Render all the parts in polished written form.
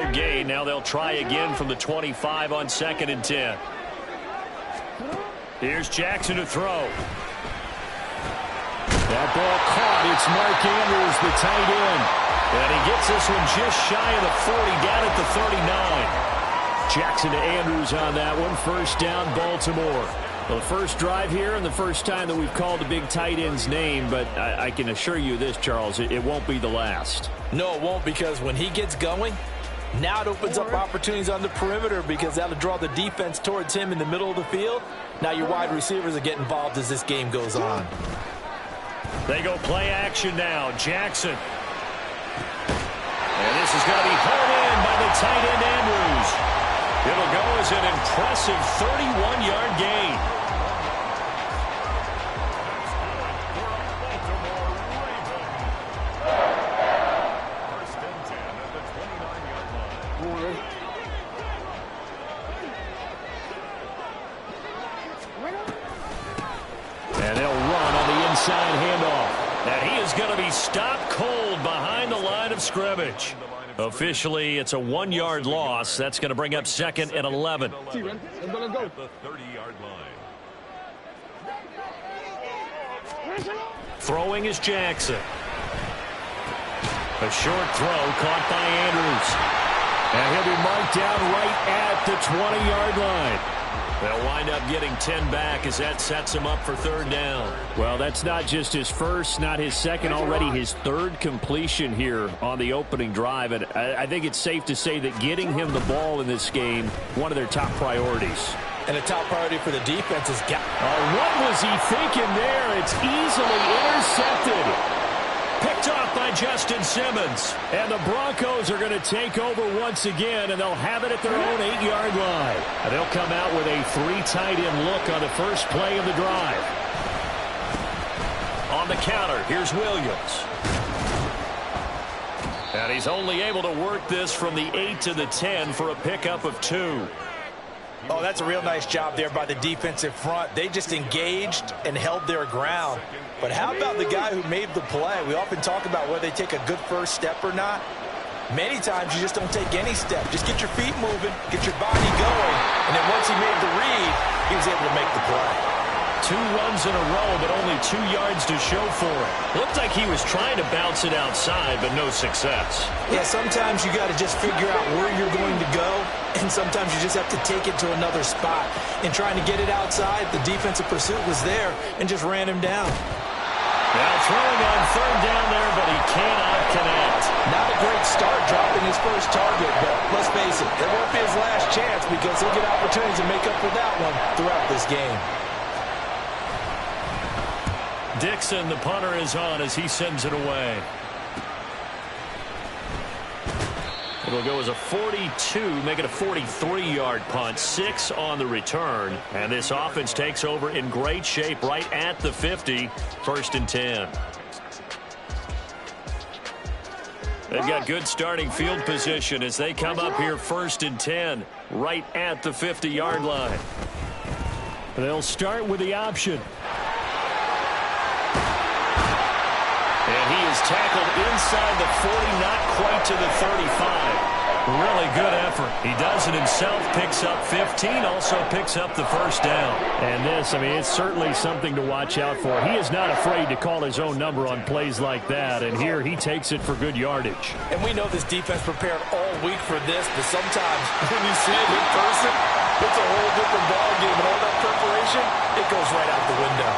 2-yard gain. Now they'll try again from the 25 on 2nd and 10. Here's Jackson to throw. That ball caught. It's Mark Andrews, the tight end. And he gets this one just shy of the 40, down at the 39. Jackson to Andrews on that one. First down, Baltimore. Well, the first drive here and the first time that we've called the big tight end's name, but I can assure you this, Charles, it won't be the last. No, it won't, because when he gets going, now it opens up opportunities on the perimeter because that'll draw the defense towards him in the middle of the field. Now your wide receivers are getting involved as this game goes on. They go play action now. Jackson. And this is going to be hauled in by the tight end, Andrews. It'll go as an impressive 31-yard gain. And they'll run on the inside handoff. And he is going to be stopped cold behind the line of scrimmage. Officially, it's a 1-yard loss. That's going to bring up 2nd and 11. At the 30-yard line. Throwing is Jackson. A short throw caught by Andrews. And he'll be marked down right at the 20-yard line. They'll wind up getting 10 back as that sets him up for 3rd down. Well, that's not just his first, not his second, already his 3rd completion here on the opening drive. And I think it's safe to say that getting him the ball in this game, one of their top priorities. And a top priority for the defense is what was he thinking there? It's easily intercepted. Picked off by Justin Simmons. And the Broncos are going to take over once again, and they'll have it at their own 8-yard line. And they'll come out with a 3-tight-end look on the first play of the drive. On the counter, here's Williams. And he's only able to work this from the 8 to the 10 for a pickup of 2. Oh, that's a real nice job there by the defensive front. They just engaged and held their ground. But how about the guy who made the play? We often talk about whether they take a good first step or not. Many times you just don't take any step. Just get your feet moving, get your body going, and then once he made the read, he was able to make the play. 2 runs in a row, but only 2 yards to show for it. Looked like he was trying to bounce it outside, but no success. Yeah, sometimes you got to just figure out where you're going to go, and sometimes you just have to take it to another spot. And trying to get it outside, the defensive pursuit was there and just ran him down. Now throwing on 3rd down there, but he cannot connect. Not a great start dropping his first target, but let's face it, it won't be his last chance because he'll get opportunities to make up for that one throughout this game. Dixon, the punter, is on as he sends it away. It'll go as a 42, make it a 43-yard punt, 6 on the return. And this offense takes over in great shape right at the 50, 1st and 10. They've got good starting field position as they come up here 1st and 10, right at the 50-yard line. They'll start with the option. And he is tackled inside the 40, not quite to the 35. Really good effort. He does it himself, picks up 15, also picks up the 1st down. And this, I mean, it's certainly something to watch out for. He is not afraid to call his own number on plays like that, and here he takes it for good yardage. And we know this defense prepared all week for this, but sometimes when you see it in person, it's a whole different ballgame, and all that preparation, it goes right out the window.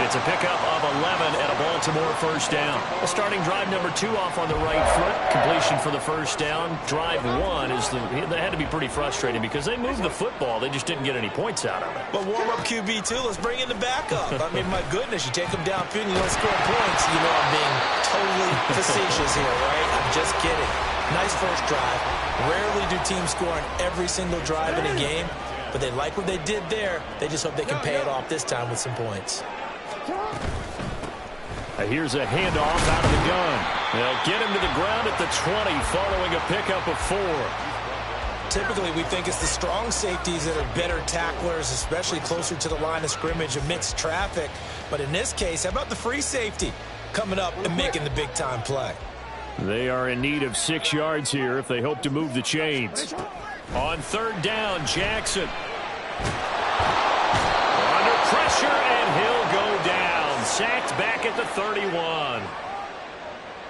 It's a pickup of 11 and a Baltimore 1st down. A starting drive number 2 off on the right foot. Completion for the 1st down. Drive 1 is they had to be pretty frustrating because they moved the football. They just didn't get any points out of it. But warm-up QB, too. Let's bring in the backup. I mean, my goodness, you take them downfield and you don't score points. You know I'm being totally facetious here, right? I'm just kidding. Nice first drive. Rarely do teams score on every single drive in a game, but they like what they did there. They just hope they can pay it off this time with some points. Here's a handoff out of the gun. They'll get him to the ground at the 20 following a pickup of 4. Typically, we think it's the strong safeties that are better tacklers, especially closer to the line of scrimmage amidst traffic. But in this case, how about the free safety coming up and making the big-time play? They are in need of 6 yards here if they hope to move the chains. On third down, Jackson. Under pressure, and he'll go down. Sacked back at the 31.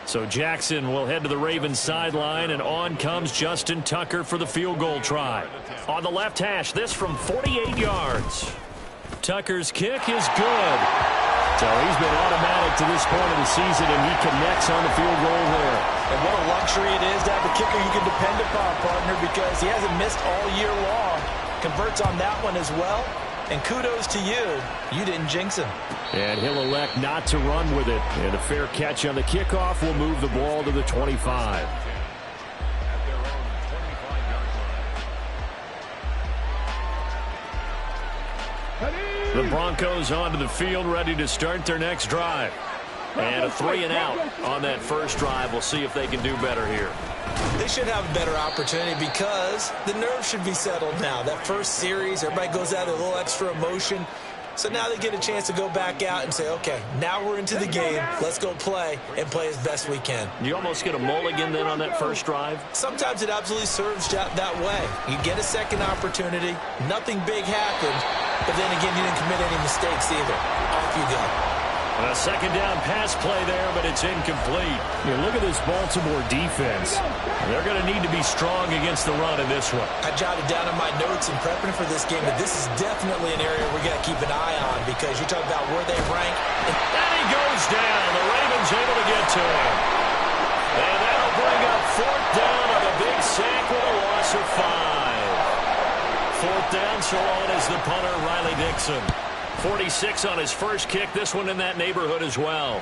So Jackson will head to the Ravens sideline, and on comes Justin Tucker for the field goal try. On the left hash, this from 48 yards. Tucker's kick is good. So he's been automatic to this point of the season, and he connects on the field goal there. And what a luxury it is to have a kicker you can depend upon, partner, because he hasn't missed all year long. Converts on that one as well. And kudos to you. You didn't jinx him. And he'll elect not to run with it. And a fair catch on the kickoff will move the ball to the 25. The Broncos onto the field, ready to start their next drive. And a 3-and-out on that first drive. We'll see if they can do better here. They should have a better opportunity because the nerves should be settled now. That first series, everybody goes out with a little extra emotion. So now they get a chance to go back out and say, okay, now we're into the game. Let's go play and play as best we can. You almost get a mulligan then on that first drive? Sometimes it absolutely serves that way. You get a second opportunity. Nothing big happened. But then again, you didn't commit any mistakes either. Off you go. A second down pass play there, but it's incomplete. Yeah, look at this Baltimore defense. They're going to need to be strong against the run in this one. I jotted down in my notes in prepping for this game that this is definitely an area we got to keep an eye on because you talk about where they rank. And he goes down. The Ravens able to get to him. And that'll bring up fourth down on a big sack with a loss of 5. Fourth down, so on is the punter, Riley Dixon. 46 on his first kick. This one in that neighborhood as well.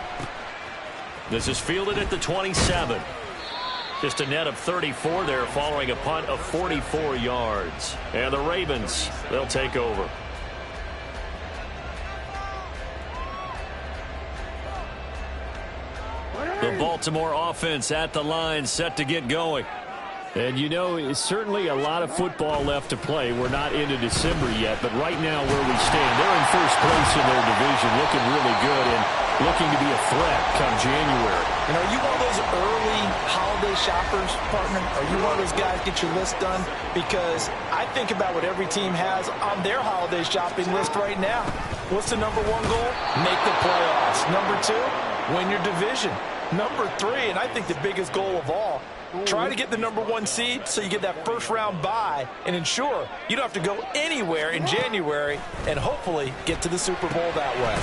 This is fielded at the 27. Just a net of 34 there following a punt of 44 yards. And the Ravens, they'll take over. The Baltimore offense at the line, set to get going. And you know, it's certainly a lot of football left to play. We're not into December yet, but right now where we stand, they're in first place in their division, looking really good and looking to be a threat come January. You know, are you one of those early holiday shoppers, partner? Are you one of those guys get your list done? Because I think about what every team has on their holiday shopping list right now. What's the number one goal? Make the playoffs. Number 2, win your division. Number 3, and I think the biggest goal of all, try to get the number 1 seed so you get that first round bye and ensure you don't have to go anywhere in January and hopefully get to the Super Bowl that way.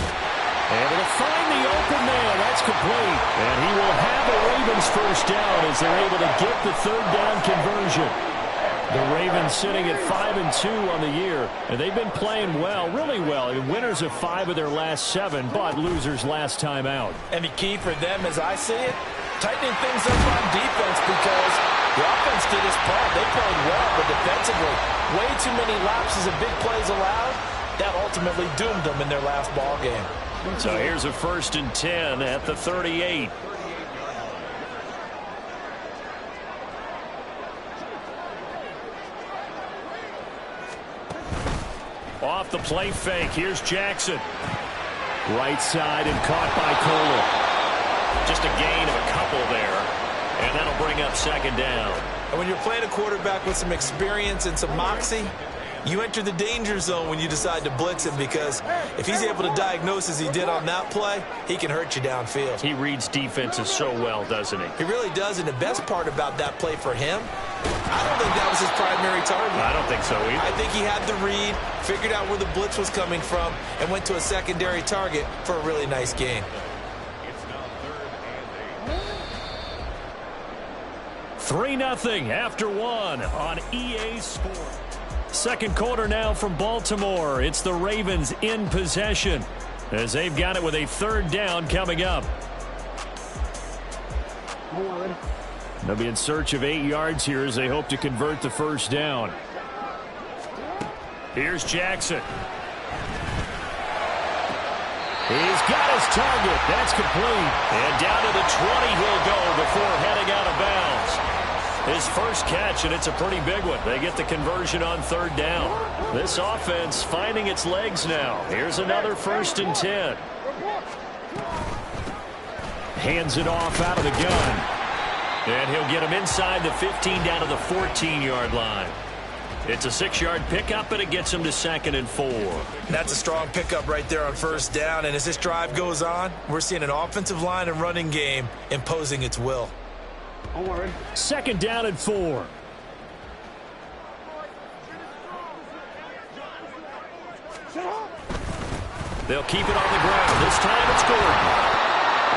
Able to find the open man. That's complete. And he will have a Ravens first down as they're able to get the third down conversion. The Ravens sitting at 5-2 on the year, and they've been playing well, really well. Winners of 5 of their last 7, but losers last time out. And the key for them, as I see it, tightening things up on defense because the offense did its part. They played well, but defensively, way too many lapses and big plays allowed. That ultimately doomed them in their last ball game. So here's a 1st and 10 at the 38. Off the play fake, here's Jackson. Right side and caught by Kohler. Just a gain of a couple there, and that'll bring up second down. And when you're playing a quarterback with some experience and some moxie, you enter the danger zone when you decide to blitz him because if he's able to diagnose as he did on that play, he can hurt you downfield. He reads defenses so well, doesn't he? He really does, and the best part about that play for him, I don't think that was his primary target. I don't think so either. I think he had the read, figured out where the blitz was coming from, and went to a secondary target for a really nice gain. 3-0 after 1 on EA Sports. Second quarter now from Baltimore. It's the Ravens in possession as they've got it with a third down coming up. They'll be in search of 8 yards here as they hope to convert the first down. Here's Jackson. He's got his target. That's complete. And down to the 20 he'll go before heading out of bounds. His first catch, and it's a pretty big one. They get the conversion on third down. This offense finding its legs now. Here's another 1st and 10. Hands it off out of the gun. And he'll get him inside the 15 down to the 14-yard line. It's a 6-yard pickup, and it gets him to 2nd and 4. That's a strong pickup right there on first down. And as this drive goes on, we're seeing an offensive line and running game imposing its will. 2nd down and 4. They'll keep it on the ground. This time it's Gordon.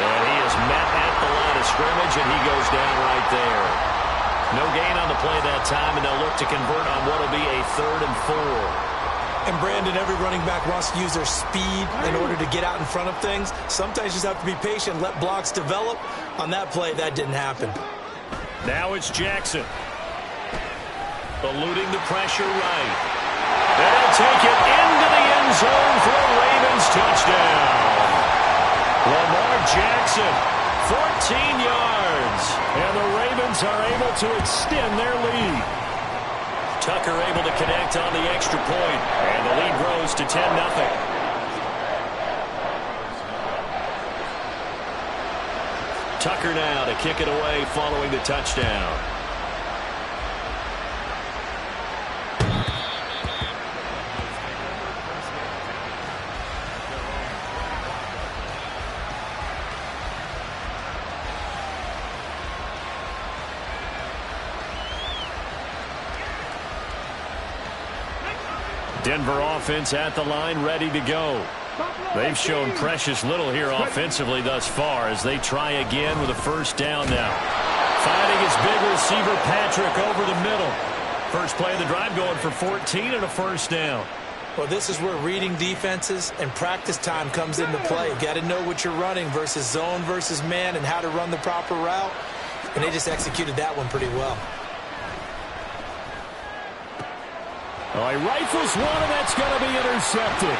And he is met at the line of scrimmage, and he goes down right there. No gain on the play that time, and they'll look to convert on what will be a 3rd and 4. And, Brandon, every running back wants to use their speed in order to get out in front of things. Sometimes you just have to be patient, let blocks develop. On that play, that didn't happen. Now it's Jackson. Eluding the pressure right. They'll take it into the end zone for a Ravens touchdown. Lamar Jackson, 14 yards. And the Ravens are able to extend their lead. Tucker able to connect on the extra point, and the lead grows to 10-0. Tucker now to kick it away following the touchdown. Denver offense at the line, ready to go. They've shown precious little here offensively thus far as they try again with a first down now. Finding his big receiver Patrick over the middle. First play of the drive going for 14 and a first down. Well, this is where reading defenses and practice time comes into play. You got to know what you're running versus zone versus man and how to run the proper route. And they just executed that one pretty well. Oh, he rifles one, and that's going to be intercepted.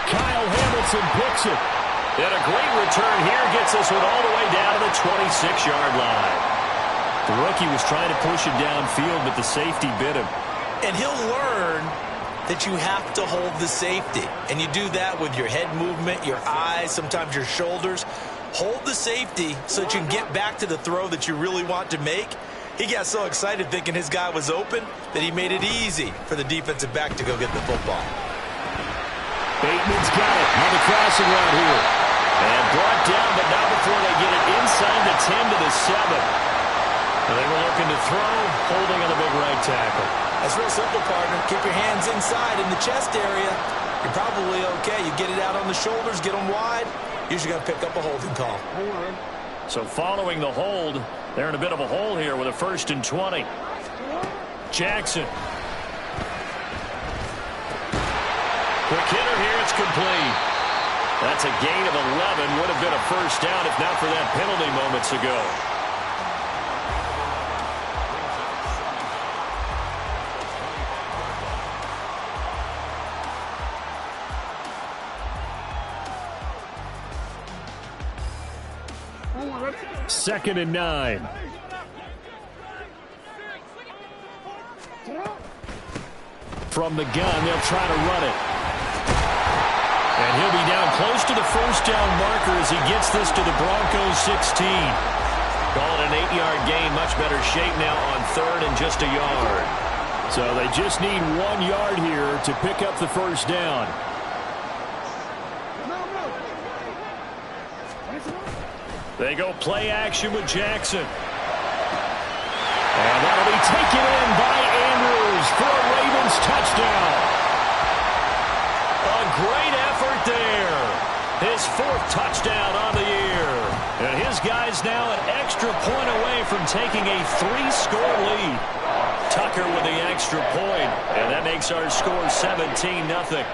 Kyle Hamilton picks it. And a great return here gets this one all the way down to the 26-yard line. The rookie was trying to push it downfield, but the safety bit him. And he'll learn that you have to hold the safety. And you do that with your head movement, your eyes, sometimes your shoulders. Hold the safety so that you can get back to the throw that you really want to make. He got so excited thinking his guy was open that he made it easy for the defensive back to go get the football. Bateman's got it on the crossing route here. And brought down, but not before they get it inside the 10 to the 7. And they were looking to throw, holding on the big right tackle. That's real simple, partner. Keep your hands inside in the chest area. You're probably okay. You get it out on the shoulders, get them wide. Usually going to pick up a holding call. So following the hold, they're in a bit of a hole here with a 1st and 20. Jackson. Quick hitter here, it's complete. That's a gain of 11. Would have been a first down if not for that penalty moments ago. Second and 9. From the gun, they'll try to run it. And he'll be down close to the first down marker as he gets this to the Broncos 16. Call it an 8-yard gain. Much better shape now on 3rd and just a yard. So they just need 1 yard here to pick up the first down. They go play action with Jackson. And that'll be taken in by Andrews for a Ravens touchdown. A great effort there. His 4th touchdown on the year. And his guy's now an extra point away from taking a 3-score lead. Tucker with the extra point. And that makes our score 17-0.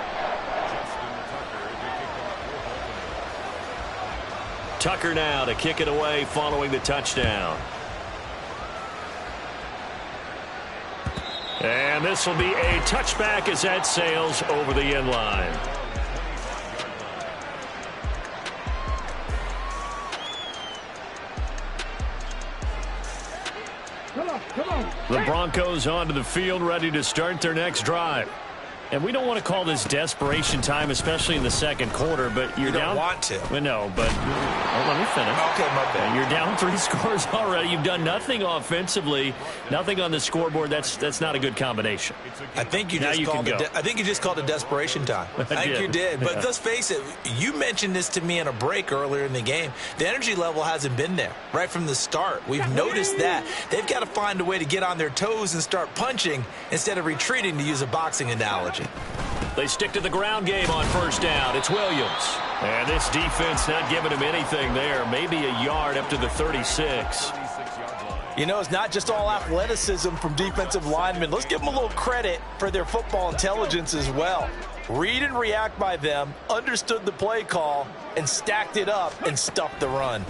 Tucker now to kick it away following the touchdown. And this will be a touchback as that sails over the end line. Come on. The Broncos onto the field ready to start their next drive. And we don't want to call this desperation time, especially in the second quarter, but you're down. You don't want to. Well, no, but let me finish. Okay, my bad. You're down 3 scores already. You've done nothing offensively, nothing on the scoreboard. That's not a good combination. I think you just called it desperation time. I think you did. But let's face it, you mentioned this to me in a break earlier in the game. The energy level hasn't been there right from the start. We've noticed that. They've got to find a way to get on their toes and start punching instead of retreating, to use a boxing analogy. They stick to the ground game on first down. It's Williams. And this defense not giving him anything there. Maybe a yard up to the 36. You know, it's not just all athleticism from defensive linemen. Let's give them a little credit for their football intelligence as well. Read and react by them, understood the play call, and stacked it up and stuffed the run.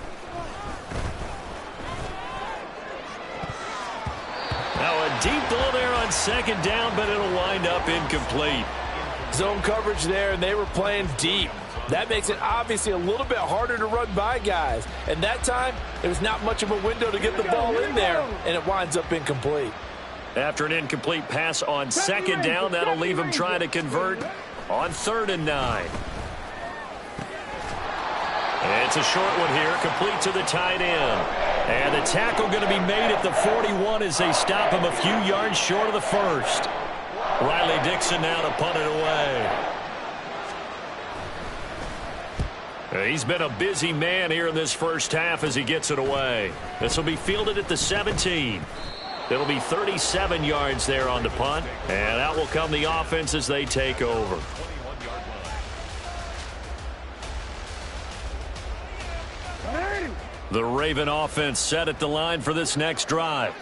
Now a deep ball there on second down, but it'll wind up incomplete. Zone coverage there, and they were playing deep. That makes it obviously a little bit harder to run by guys. And that time, there was not much of a window to get the ball in there, and it winds up incomplete. After an incomplete pass on second down, that'll leave him trying to convert on 3rd and 9. It's a short one here, complete to the tight end. And the tackle going to be made at the 41 as they stop him a few yards short of the first. Riley Dixon now to punt it away. He's been a busy man here in this first half as he gets it away. This will be fielded at the 17. It'll be 37 yards there on the punt. And out will come the offense as they take over. The Raven offense set at the line for this next drive.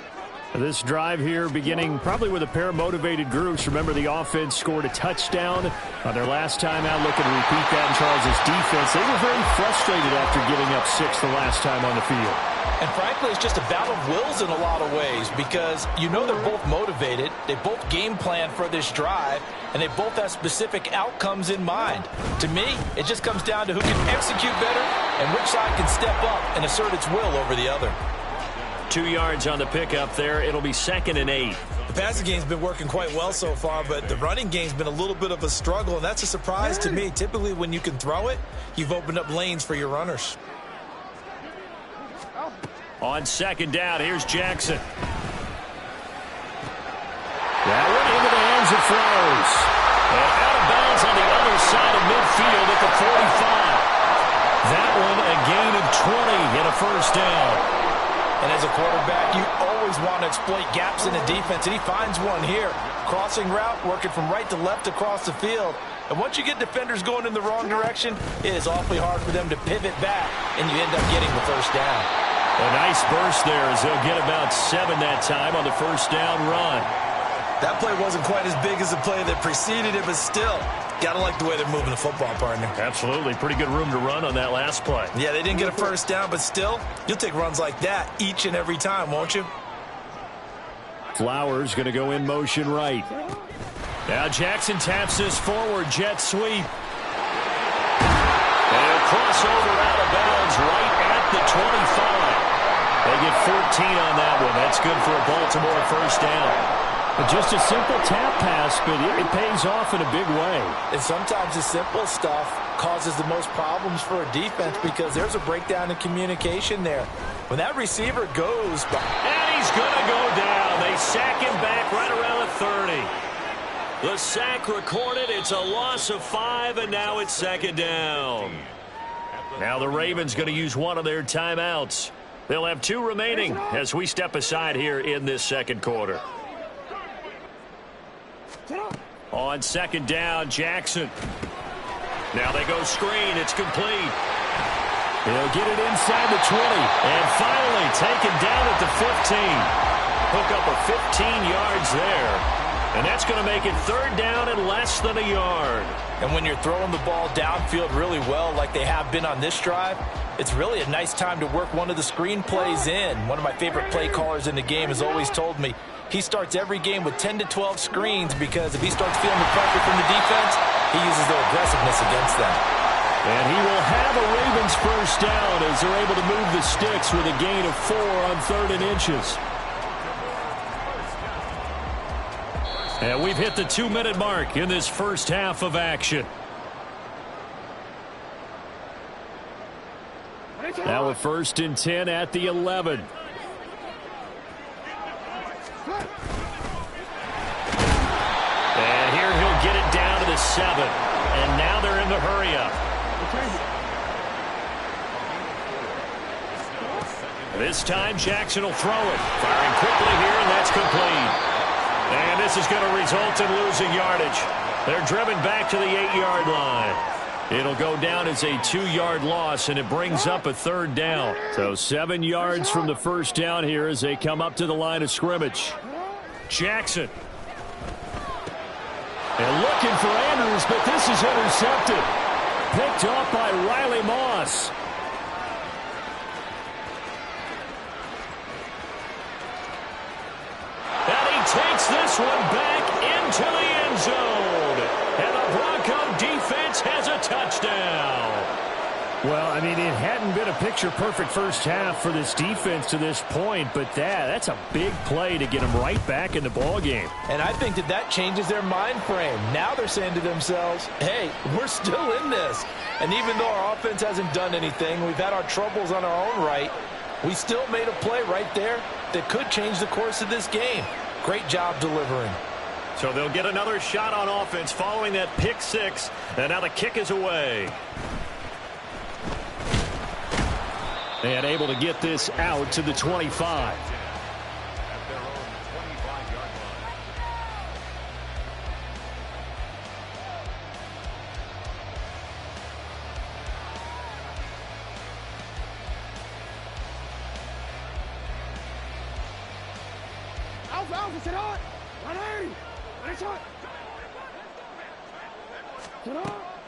This drive here beginning probably with a pair of motivated groups. Remember, the offense scored a touchdown on their last time out. Looking to repeat that in Charles' defense. They were very frustrated after giving up 6 the last time on the field. And frankly, it's just a battle of wills in a lot of ways because you know they're both motivated. They both game plan for this drive, and they both have specific outcomes in mind. To me, it just comes down to who can execute better and which side can step up and assert its will over the other. 2 yards on the pickup there. It'll be 2nd and 8. The passing game's been working quite well so far, but the running game's been a little bit of a struggle, and that's a surprise to me. Typically, when you can throw it, you've opened up lanes for your runners. On second down, here's Jackson. That one into the hands of Flowers. And out of bounds on the other side of midfield at the 45. That one a gain of 20 and a first down. And as a quarterback, you always want to exploit gaps in the defense, and he finds one here. Crossing route, working from right to left across the field. And once you get defenders going in the wrong direction, it is awfully hard for them to pivot back, and you end up getting the first down. A nice burst there as they'll get about 7 that time on the first down run. That play wasn't quite as big as the play that preceded it, but still, got to like the way they're moving the football, partner. Absolutely. Pretty good room to run on that last play. Yeah, they didn't get a first down, but still, you'll take runs like that each and every time, won't you? Flowers going to go in motion right. Now Jackson taps this forward jet sweep. And a crossover out of bounds right at the 25. They get 14 on that one. That's good for a Baltimore first down. Just a simple tap pass, but it pays off in a big way. And sometimes the simple stuff causes the most problems for a defense because there's a breakdown in communication there. When that receiver goes... And he's going to go down. They sack him back right around the 30. The sack recorded. It's a loss of 5, and now it's second down. Now the Ravens going to use one of their timeouts. They'll have 2 remaining as we step aside here in this second quarter. On second down, Jackson. Now they go screen. It's complete. They'll get it inside the 20. And finally taken down at the 15. Hook up a 15 yards there. And that's going to make it 3rd down and less than a yard. And when you're throwing the ball downfield really well like they have been on this drive, it's really a nice time to work one of the screen plays in. One of my favorite play callers in the game has always told me he starts every game with 10 to 12 screens because if he starts feeling the pressure from the defense, he uses their aggressiveness against them. And he will have a Ravens first down as they're able to move the sticks with a gain of 4 on 3rd and inches. And we've hit the 2-minute mark in this first half of action. Now a 1st and 10 at the 11. And here he'll get it down to the 7. And now they're in the hurry-up. This time Jackson will throw it. Firing quickly here, and that's complete. And this is going to result in losing yardage. They're driven back to the 8-yard line. It'll go down as a 2-yard loss, and it brings up a 3rd down. So 7 yards from the first down here as they come up to the line of scrimmage. Jackson. And looking for Andrews, but this is intercepted. Picked off by Riley Moss. And he takes this one back into the end zone. And the Bronco defense has a touchdown. Well, I mean, it hadn't been a picture-perfect first half for this defense to this point, but that's a big play to get them right back in the ballgame. And I think that changes their mind frame. Now they're saying to themselves, hey, we're still in this. And even though our offense hasn't done anything, we've had our troubles on our own right, we still made a play right there that could change the course of this game. Great job delivering. So they'll get another shot on offense following that pick 6, and now the kick is away. And able to get this out to the 25.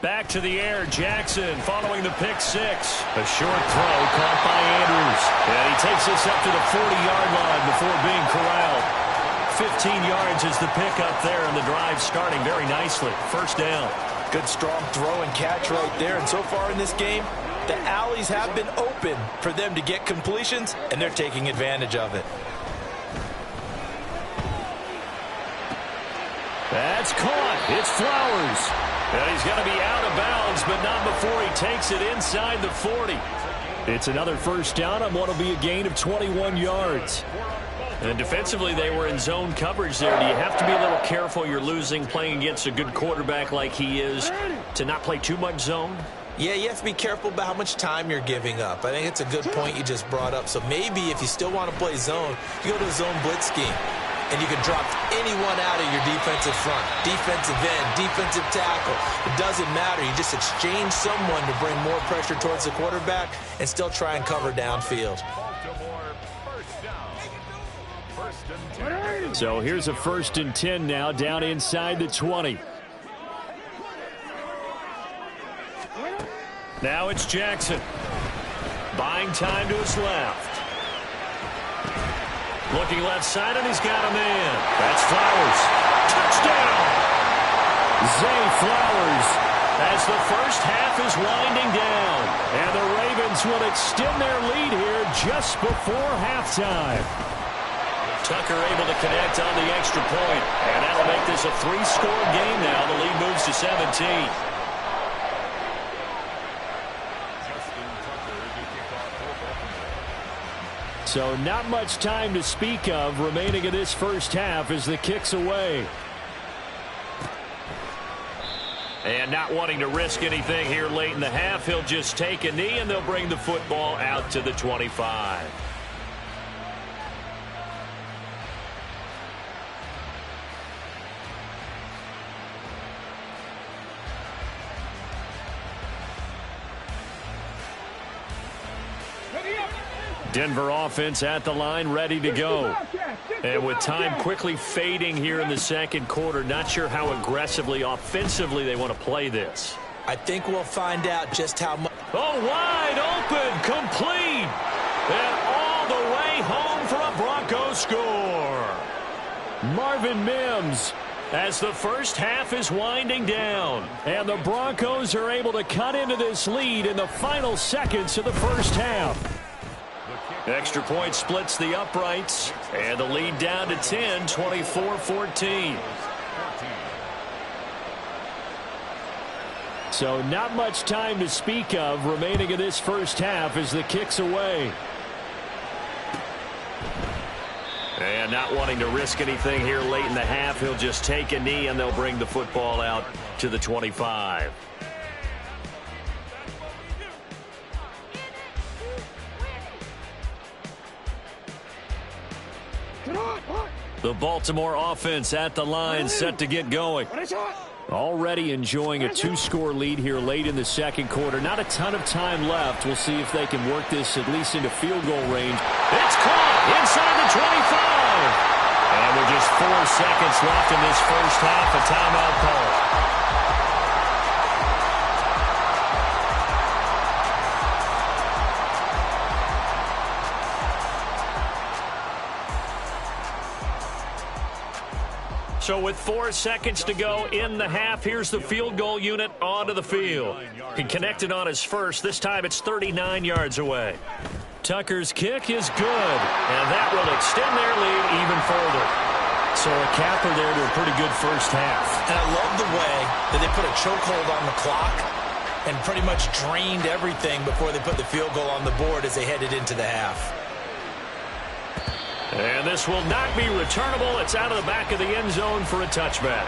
Back to the air, Jackson following the pick 6. A short throw caught by Andrews. And he takes this up to the 40-yard line before being corralled. 15 yards is the pickup there, and the drive starting very nicely. First down. Good strong throw and catch right there. And so far in this game, the alleys have been open for them to get completions, and they're taking advantage of it. That's caught. It's Flowers. And he's going to be out of bounds, but not before he takes it inside the 40. It's another first down on what will be a gain of 21 yards. And defensively, they were in zone coverage there. Do you have to be a little careful? You're losing, playing against a good quarterback like he is, to not play too much zone? Yeah, you have to be careful about how much time you're giving up. I think it's a good point you just brought up. So maybe if you still want to play zone, you go to a zone blitz scheme. And you can drop anyone out of your defensive front, defensive end, defensive tackle. It doesn't matter. You just exchange someone to bring more pressure towards the quarterback and still try and cover downfield. So here's a 1st and 10 now down inside the 20. Now it's Jackson. Buying time to his left. Looking left side, and he's got a man. That's Flowers. Touchdown! Zay Flowers. As the first half is winding down. And the Ravens will extend their lead here just before halftime. Tucker able to connect on the extra point. And that'll make this a 3-score game now. The lead moves to 17. So not much time to speak of remaining in this first half as the kick's away. And not wanting to risk anything here late in the half, he'll just take a knee, and they'll bring the football out to the 25. Denver offense at the line, ready to go. And with time quickly fading here in the second quarter, not sure how aggressively, offensively they want to play this. I think we'll find out just how much. Oh, wide open, complete, and all the way home for a Broncos score. Marvin Mims. As the first half is winding down. And the Broncos are able to cut into this lead in the final seconds of the first half. The kick Extra point splits the uprights, and the lead down to 10, 24-14. So not much time to speak of remaining in this first half as the kick's away. And not wanting to risk anything here late in the half, he'll just take a knee, and they'll bring the football out to the 25. The Baltimore offense at the line, set to get going. Already enjoying a 2-score lead here late in the second quarter. Not a ton of time left. We'll see if they can work this at least into field goal range. It's caught inside the 25. And with just 4 seconds left in this first half, a timeout call. So with 4 seconds to go in the half, here's the field goal unit onto the field. He connected on his first. This time it's 39 yards away. Tucker's kick is good, and that will extend their lead even further. So a capper there to a pretty good first half. And I love the way that they put a chokehold on the clock and pretty much drained everything before they put the field goal on the board as they headed into the half. And this will not be returnable. It's out of the back of the end zone for a touchback.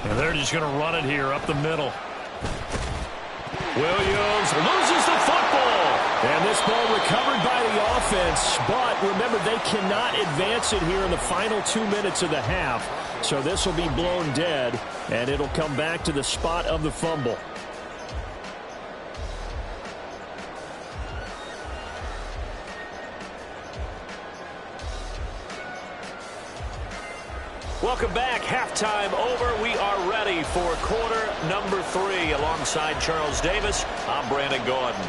And they're just going to run it here up the middle. Williams loses the football. And this ball recovered by the offense. But remember, they cannot advance it here in the final 2 minutes of the half. So this will be blown dead, and it'll come back to the spot of the fumble. Welcome back. Halftime over. We are ready for quarter number 3. Alongside Charles Davis, I'm Brandon Gordon.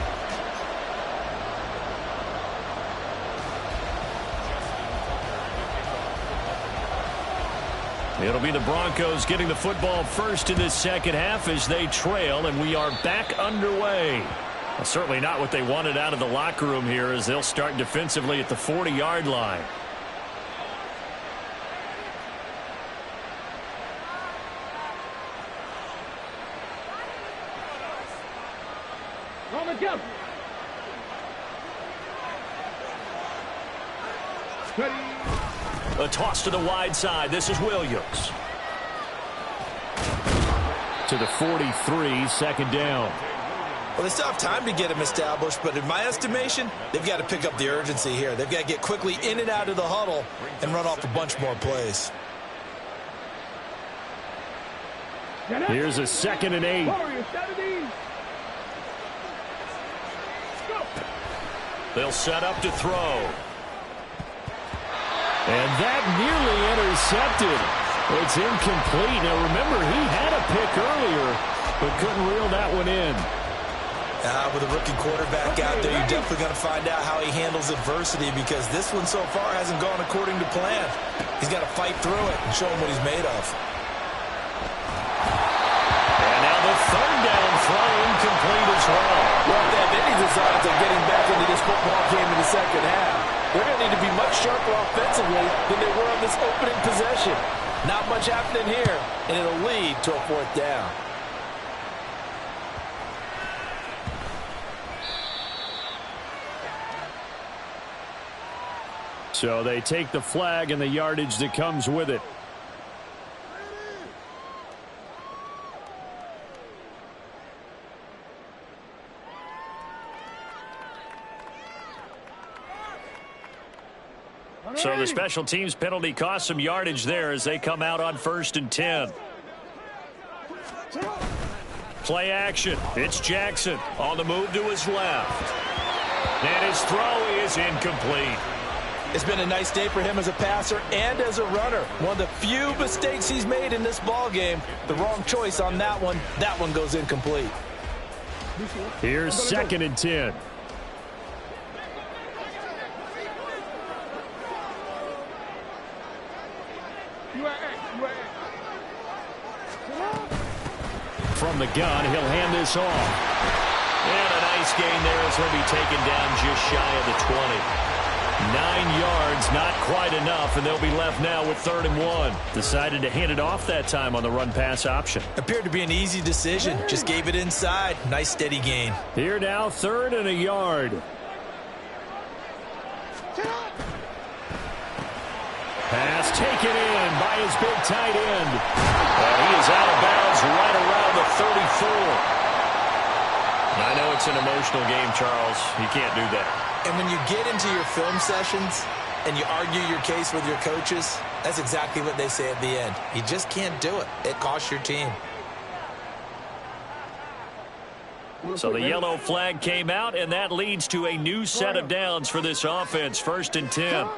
It'll be the Broncos getting the football first in this second half as they trail, and we are back underway. Well, certainly not what they wanted out of the locker room here as they'll start defensively at the 40-yard line. A toss to the wide side. This is Williams. To the 43, second down. Well, they still have time to get him established, but in my estimation, they've got to pick up the urgency here. They've got to get quickly in and out of the huddle and run off a bunch more plays. Here's a 2nd and 8. They'll set up to throw. And that nearly intercepted. It's incomplete. Now, remember, he had a pick earlier, but couldn't reel that one in. With a rookie quarterback out there, you're definitely going to find out how he handles adversity, because this one so far hasn't gone according to plan. He's got to fight through it and show him what he's made of. And now the 3rd down throw incomplete as well. Well, if they have any designs of getting back into this football game in the second half, they're going to need to be much sharper offensively than they were on this opening possession. Not much happening here, and it'll lead to a 4th down. So they take the flag and the yardage that comes with it. So the special teams penalty cost some yardage there as they come out on 1st and 10. Play action. It's Jackson on the move to his left. And his throw is incomplete. It's been a nice day for him as a passer and as a runner. One of the few mistakes he's made in this ball game. The wrong choice on that one. That one goes incomplete. Here's 2nd and 10. From the gun, he'll hand this off. And a nice gain there as he'll be taken down just shy of the 20. 9 yards, not quite enough, and they'll be left now with 3rd and 1. Decided to hand it off that time on the run-pass option. Appeared to be an easy decision. Just gave it inside. Nice steady gain. Here now, 3rd and a yard. Pass taken in by his big tight end. And he is out of bounds right around the 34. I know it's an emotional game, Charles. You can't do that. And when you get into your film sessions and you argue your case with your coaches, that's exactly what they say at the end. You just can't do it. It costs your team. So the yellow flag came out, and that leads to a new set of downs for this offense. 1st and 10.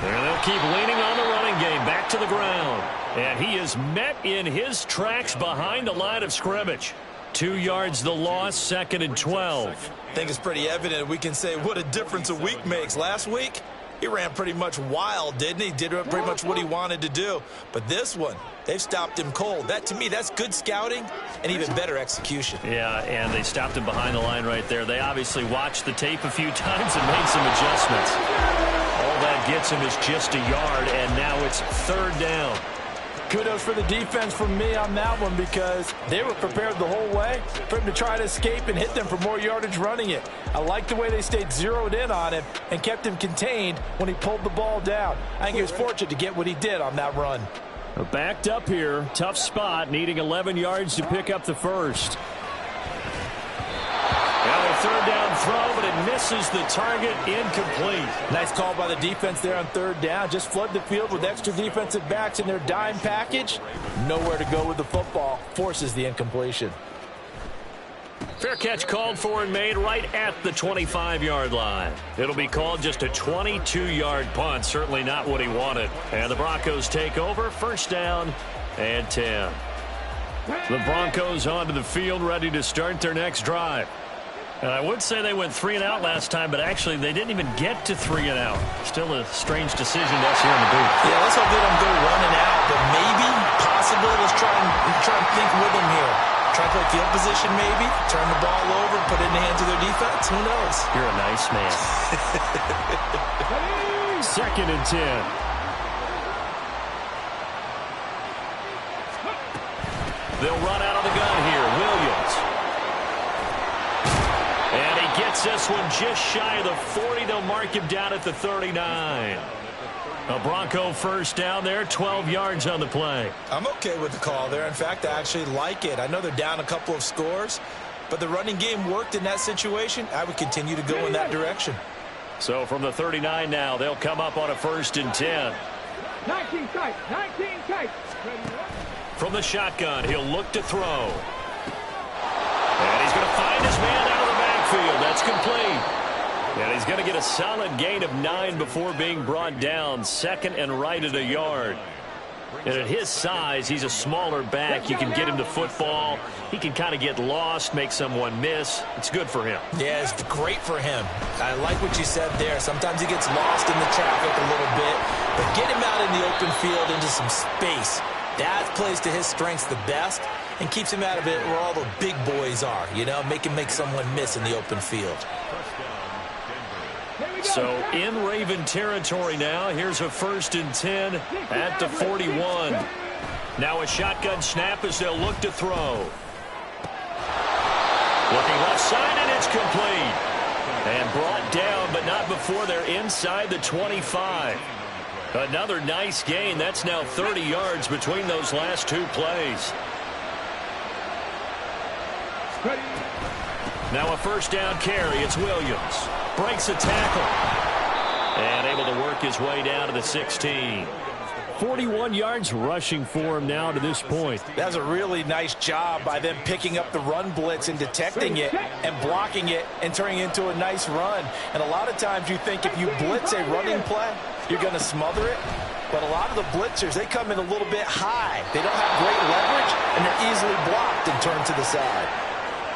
And they'll keep leaning on the running game. Back to the ground. And he is met in his tracks behind the line of scrimmage. 2 yards the loss, 2nd and 12. I think it's pretty evident. We can say what a difference a week makes. Last week, he ran pretty much wild, didn't he? Did pretty much what he wanted to do. But this one, they've stopped him cold. That, to me, that's good scouting and even better execution. Yeah, and they stopped him behind the line right there. They obviously watched the tape a few times and made some adjustments. All that gets him is just a yard, and now it's 3rd down. Kudos for the defense from me on that one, because they were prepared the whole way for him to try to escape and hit them for more yardage running it. I like the way they stayed zeroed in on him and kept him contained when he pulled the ball down. I think he was fortunate to get what he did on that run. Backed up here. Tough spot, needing 11 yards to pick up the first. Now a 3rd down throw, but it misses the target, incomplete. Nice call by the defense there on 3rd down. Just flood the field with extra defensive backs in their dime package. Nowhere to go with the football. Forces the incompletion. Fair catch called for and made right at the 25-yard line. It'll be called just a 22-yard punt. Certainly not what he wanted. And the Broncos take over. 1st down and 10. The Broncos onto the field, ready to start their next drive. And I would say they went 3 and out last time, but actually they didn't even get to 3 and out. Still a strange decision to us here in the booth. Yeah, let's hope they don't go 1 and out, but maybe, possibly, let's try and think with them here. Try to play field position maybe, turn the ball over, put it in the hands of their defense. Who knows? You're a nice man. 2nd and 10. They'll run out of the gun here. Williams. And he gets Gets this one just shy of the 40. They'll mark him down at the 39. A Bronco first down there, 12 yards on the play. I'm okay with the call there. In fact, I actually like it. I know they're down a couple of scores, but the running game worked in that situation. I would continue to go in that direction. So from the 39 now, they'll come up on a 1st and 10. 19 tight, 19 tight. From the shotgun, he'll look to throw. And he's going to find his man out of the backfield. That's complete. And he's going to get a solid gain of 9 before being brought down. 2nd and right at a yard. And at his size, he's a smaller back. You can get him the football. He can kind of get lost, make someone miss. It's good for him. Yeah, it's great for him. I like what you said there. Sometimes he gets lost in the traffic a little bit. But get him out in the open field into some space. That plays to his strengths the best and keeps him out of it where all the big boys are. You know, make him make someone miss in the open field. So in Raven territory now. Here's a 1st and 10 at the 41. Now a shotgun snap as they'll look to throw. Looking left side, and it's complete. And brought down, but not before they're inside the 25. Another nice gain. That's now 30 yards between those last 2 plays. Now a 1st down carry. It's Williams. Breaks a tackle. And able to work his way down to the 16. 41 yards rushing for him now to this point. That's a really nice job by them picking up the run blitz and detecting it and blocking it and turning it into a nice run. And a lot of times you think if you blitz a running play, you're going to smother it. But a lot of the blitzers, they come in a little bit high. They don't have great leverage, and they're easily blocked and turned to the side.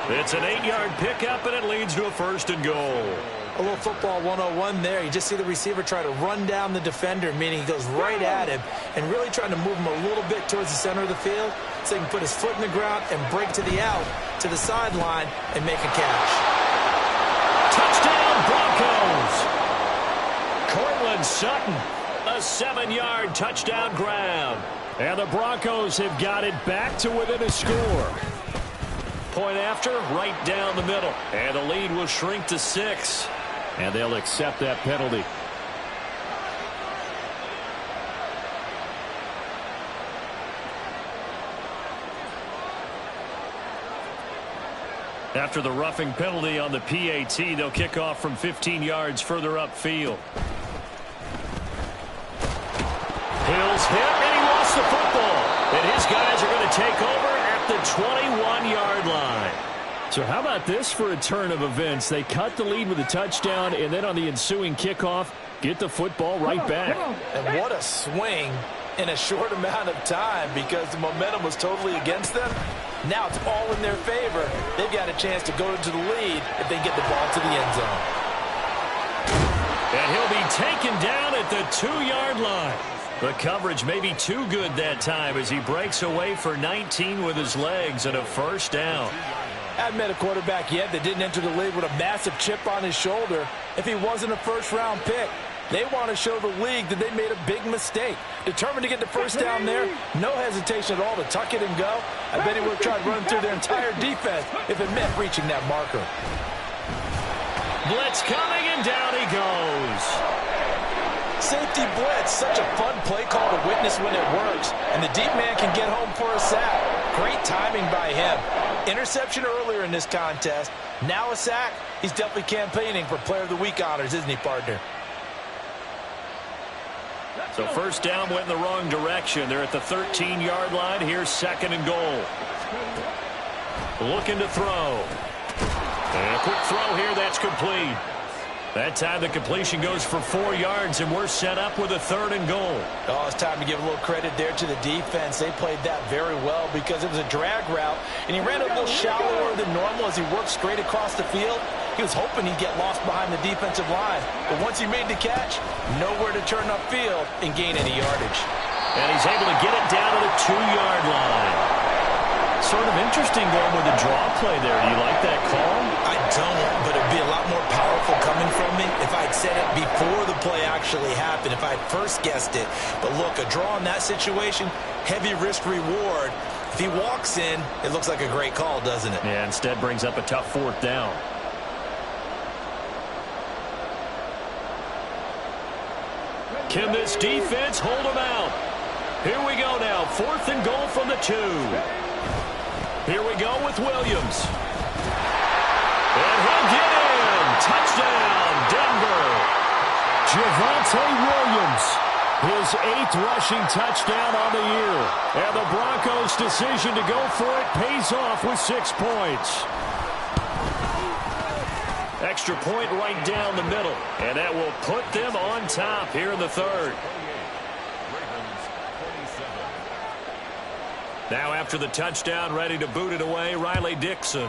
It's an 8-yard pickup, and it leads to a 1st and goal. A little football 101 there. You just see the receiver try to run down the defender, meaning he goes right at him and really trying to move him a little bit towards the center of the field so he can put his foot in the ground and break to the out, to the sideline, and make a catch. Touchdown, Broncos! Cortland Sutton, a 7-yard touchdown grab. And the Broncos have got it back to within a score. Point after, right down the middle. And the lead will shrink to 6. And they'll accept that penalty. After the roughing penalty on the PAT, they'll kick off from 15 yards further upfield. Hill's hit, and he lost the football. And his guys are going to take over at the 21-yard line. So how about this for a turn of events? They cut the lead with a touchdown, and then on the ensuing kickoff, get the football right back. And what a swing in a short amount of time because the momentum was totally against them. Now it's all in their favor. They've got a chance to go into the lead if they get the ball to the end zone. And he'll be taken down at the 2-yard line. The coverage may be too good that time as he breaks away for 19 with his legs and a 1st down. I haven't met a quarterback yet that didn't enter the league with a massive chip on his shoulder if he wasn't a first-round pick. They want to show the league that they made a big mistake. Determined to get the 1st down there, no hesitation at all to tuck it and go. I bet he would have tried running through their entire defense if it meant reaching that marker. Blitz coming, and down he goes. Safety blitz, such a fun play call to witness when it works. And the deep man can get home for a sack. Great timing by him. Interception earlier in this contest. Now a sack. He's definitely campaigning for Player of the Week honors, isn't he, partner? So 1st down went in the wrong direction. They're at the 13-yard line. Here's 2nd and goal. Looking to throw. And a quick throw here. That's complete. That time the completion goes for 4 yards, and we're set up with a 3rd and goal. Oh, it's time to give a little credit there to the defense. They played that very well because it was a drag route, and he ran a little shallower than normal as he worked straight across the field. He was hoping he'd get lost behind the defensive line, but once he made the catch, nowhere to turn upfield and gain any yardage. And he's able to get it down to the 2-yard line. Sort of interesting going with the draw play there. Do you like that call? I don't, but it'd be a lot more powerful coming from me if I'd said it before the play actually happened, if I'd first guessed it. But look, a draw in that situation, heavy risk reward. If he walks in, it looks like a great call, doesn't it? Yeah, instead brings up a tough 4th down. Can this defense hold them out? Here we go now. 4th and goal from the 2. Here we go with Williams. And he'll get in. Touchdown, Denver. Javonte Williams, his 8th rushing touchdown on the year. And the Broncos' decision to go for it pays off with 6 points. Extra point right down the middle. And that will put them on top here in the 3rd. Now after the touchdown, ready to boot it away, Riley Dixon.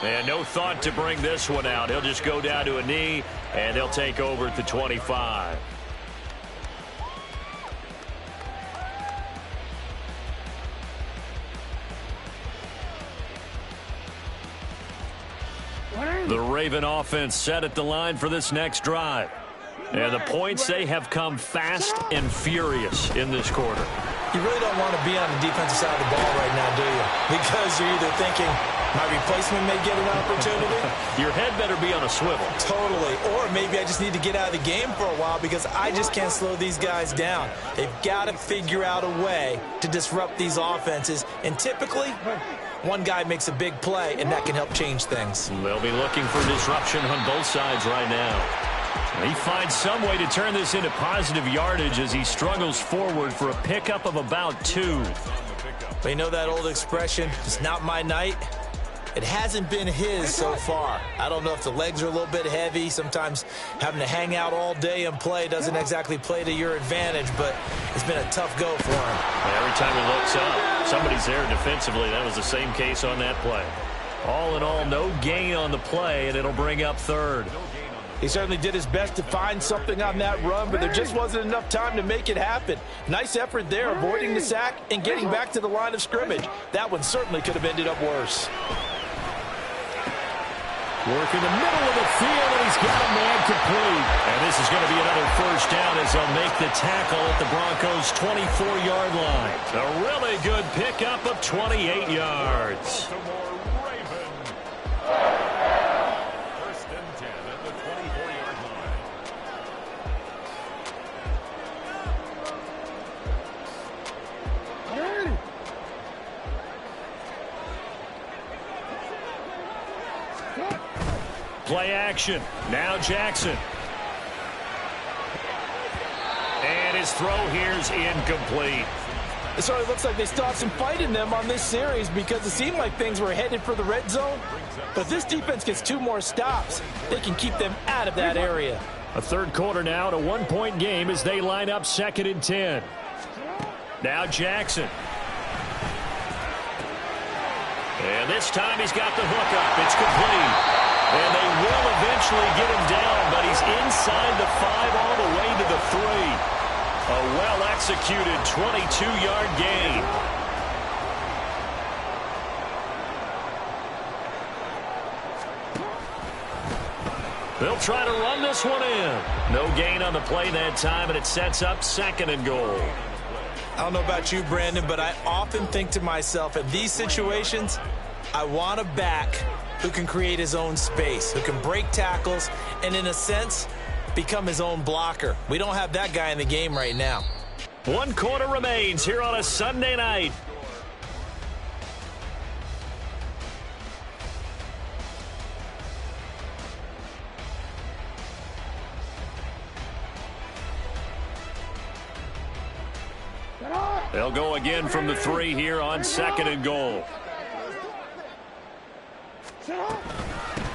And no thought to bring this one out. He'll just go down to a knee, and they'll take over at the 25. The Raven offense set at the line for this next drive. And the points, they have come fast and furious in this quarter. You really don't want to be on the defensive side of the ball right now, do you? Because you're either thinking, my replacement may get an opportunity. Your head better be on a swivel. Totally. Or maybe I just need to get out of the game for a while because I just can't slow these guys down. They've got to figure out a way to disrupt these offenses. And typically, one guy makes a big play, and that can help change things. They'll be looking for disruption on both sides right now. He finds some way to turn this into positive yardage as he struggles forward for a pickup of about 2. But you know that old expression, it's not my night? It hasn't been his so far. I don't know if the legs are a little bit heavy. Sometimes having to hang out all day and play doesn't exactly play to your advantage, but it's been a tough go for him. Every time he looks up, somebody's there defensively. That was the same case on that play. All in all, no gain on the play, and it'll bring up 3rd. He certainly did his best to find something on that run, but there just wasn't enough time to make it happen. Nice effort there, avoiding the sack and getting back to the line of scrimmage. That one certainly could have ended up worse. Work in the middle of the field, and he's got a man complete. And this is going to be another 1st down as they'll make the tackle at the Broncos' 24-yard line. A really good pickup of 28 yards. Play action. Now Jackson. And his throw here's incomplete. It certainly looks like they still have some fight in them on this series because it seemed like things were headed for the red zone. But if this defense gets 2 more stops, they can keep them out of that area. A 3rd quarter now, and a 1-point game as they line up 2nd and 10. Now Jackson. And this time he's got the hook up. It's complete. And they will eventually get him down, but he's inside the 5 all the way to the 3. A well-executed 22-yard gain. They'll try to run this one in. No gain on the play that time, and it sets up 2nd and goal. I don't know about you, Brandon, but I often think to myself, in these situations, I want a back who can create his own space, who can break tackles, and in a sense, become his own blocker. We don't have that guy in the game right now. 1 quarter remains here on a Sunday night. They'll go again from the 3 here on 2nd and goal.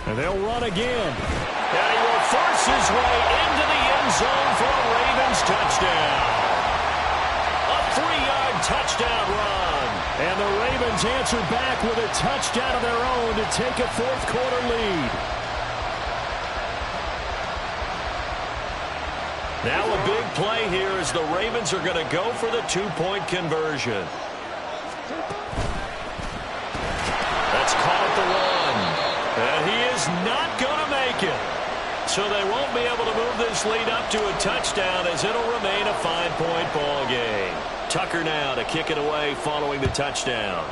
And they'll run again. And he will force his way into the end zone for a Ravens touchdown. A 3-yard touchdown run. And the Ravens answer back with a touchdown of their own to take a 4th quarter lead. Now a big play here as the Ravens are going to go for the 2-point conversion. That's caught at the 1. And he is not going to make it. So they won't be able to move this lead up to a touchdown as it'll remain a 5-point ball game. Tucker now to kick it away following the touchdown.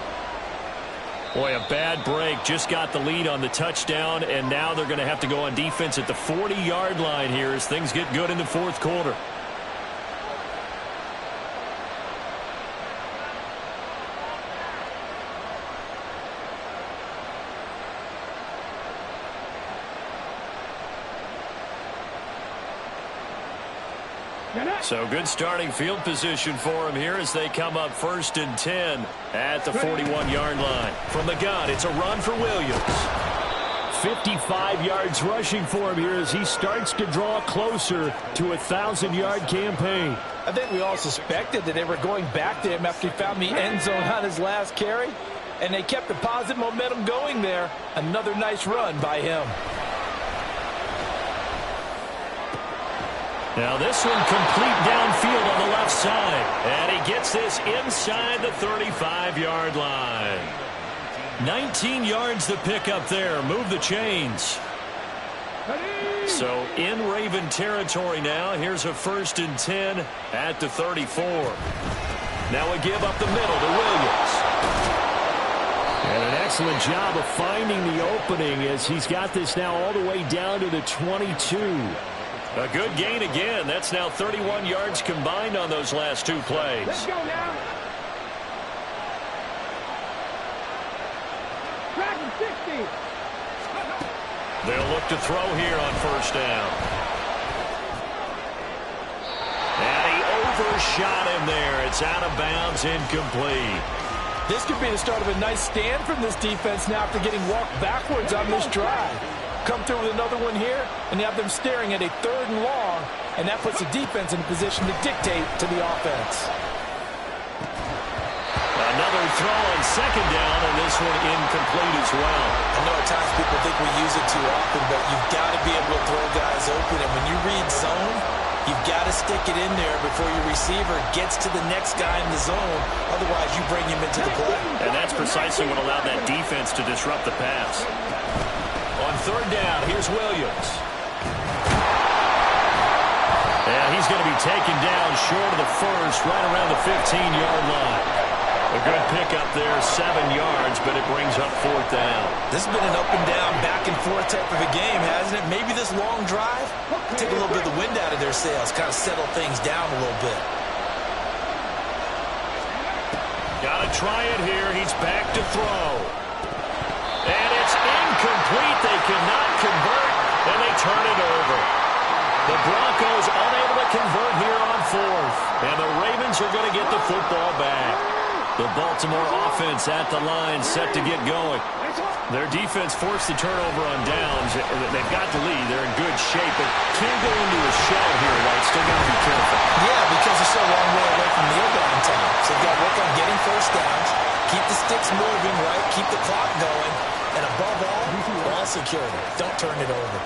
Boy, a bad break. Just got the lead on the touchdown, and now they're going to have to go on defense at the 40-yard line here as things get good in the fourth quarter. So good starting field position for him here as they come up 1st and 10 at the 41-yard line. From the gun, it's a run for Williams. 55 yards rushing for him here as he starts to draw closer to a 1,000-yard campaign. I think we all suspected that they were going back to him after he found the end zone on his last carry, and they kept the positive momentum going there. Another nice run by him. Now this one complete downfield on the left side. And he gets this inside the 35-yard line. 19 yards to pick up there. Move the chains. So in Raven territory now. Here's a 1st and 10 at the 34. Now we give up the middle to Williams. And an excellent job of finding the opening as he's got this now all the way down to the 22. A good gain again. That's now 31 yards combined on those last 2 plays. Let's go now. Track 60. They'll look to throw here on 1st down. And he overshot him there. It's out of bounds, incomplete. This could be the start of a nice stand from this defense now after getting walked backwards on this drive. Come through with another one here, and you have them staring at a 3rd and long, and that puts the defense in a position to dictate to the offense. Another throw on 2nd down, and this one incomplete as well. I know at times people think we use it too often, but you've got to be able to throw guys open, and when you read zone, you've got to stick it in there before your receiver gets to the next guy in the zone. Otherwise, you bring him into the play. And that's precisely what allowed that defense to disrupt the pass. On 3rd down, here's Williams. And he's going to be taken down short of the 1st, right around the 15-yard line. A good pickup there, 7 yards, but it brings up 4th down. This has been an up and down, back and forth type of a game, hasn't it? Maybe this long drive, take a little bit of the wind out of their sails, kind of settle things down a little bit. Got to try it here. He's back to throw. And it's incomplete. They cannot convert, and they turn it over. The Broncos unable to convert here on 4th, and the Ravens are going to get the football back. The Baltimore offense at the line, set to get going. Their defense forced the turnover on downs. They've got the lead. They're in good shape, but can't go into a shell here, right? Still got to be careful. Yeah, because they're so long way away from kneel down time. So they've got to work on getting 1st downs, keep the sticks moving, right? Keep the clock going. And above all, ball security. Don't turn it over.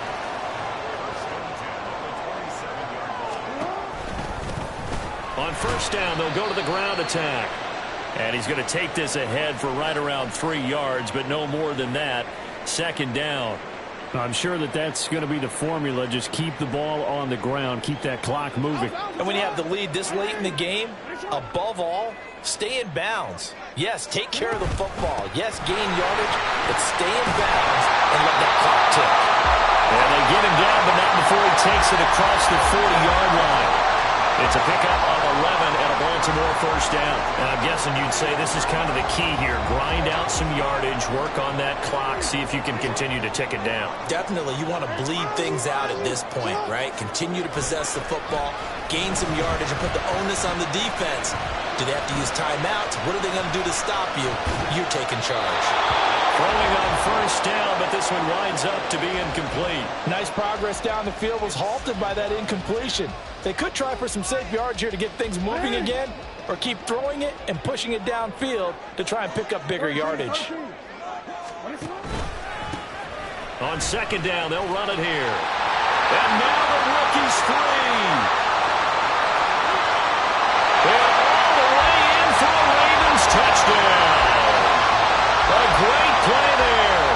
On 1st down, they'll go to the ground attack. And he's going to take this ahead for right around 3 yards, but no more than that. 2nd down. I'm sure that that's going to be the formula. Just keep the ball on the ground. Keep that clock moving. And when you have the lead this late in the game, above all, stay in bounds. Yes, take care of the football. Yes, gain yardage, but stay in bounds and let that clock tick. And they get him down, but not before he takes it across the 40-yard line. It's a pickup of 11 and a Baltimore 1st down. And I'm guessing you'd say this is kind of the key here. Grind out some yardage, work on that clock, see if you can continue to tick it down. Definitely, you want to bleed things out at this point, right? Continue to possess the football, gain some yardage, and put the onus on the defense. Do they have to use timeouts? What are they going to do to stop you? You're taking charge. Throwing on 1st down, but this one winds up to be incomplete. Nice progress down the field was halted by that incompletion. They could try for some safe yards here to get things moving again, or keep throwing it and pushing it downfield to try and pick up bigger yardage. On 2nd down, they'll run it here. And now the rookie's free. They're all the way in for a Ravens touchdown. A great play there